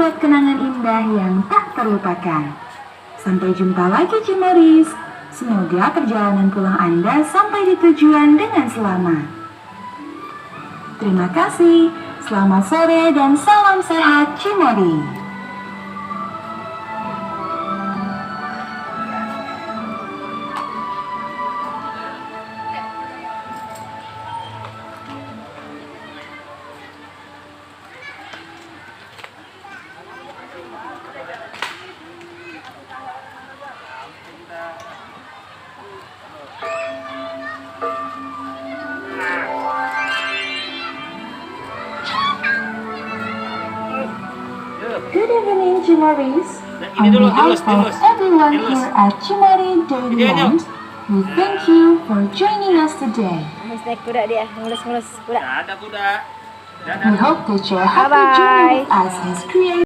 membuat kenangan indah yang tak terlupakan. Sampai jumpa lagi Cimoris. Semoga perjalanan pulang Anda sampai di tujuan dengan selamat. Terima kasih. Selamat sore dan salam sehat Cimori. Good evening, Cimoris. On behalf of everyone here at Cimori Dairyland, we thank you for joining us today. Naik kuda dia, mulus-mulus kuda. Ada kuda. We hope that your happy journey with us has created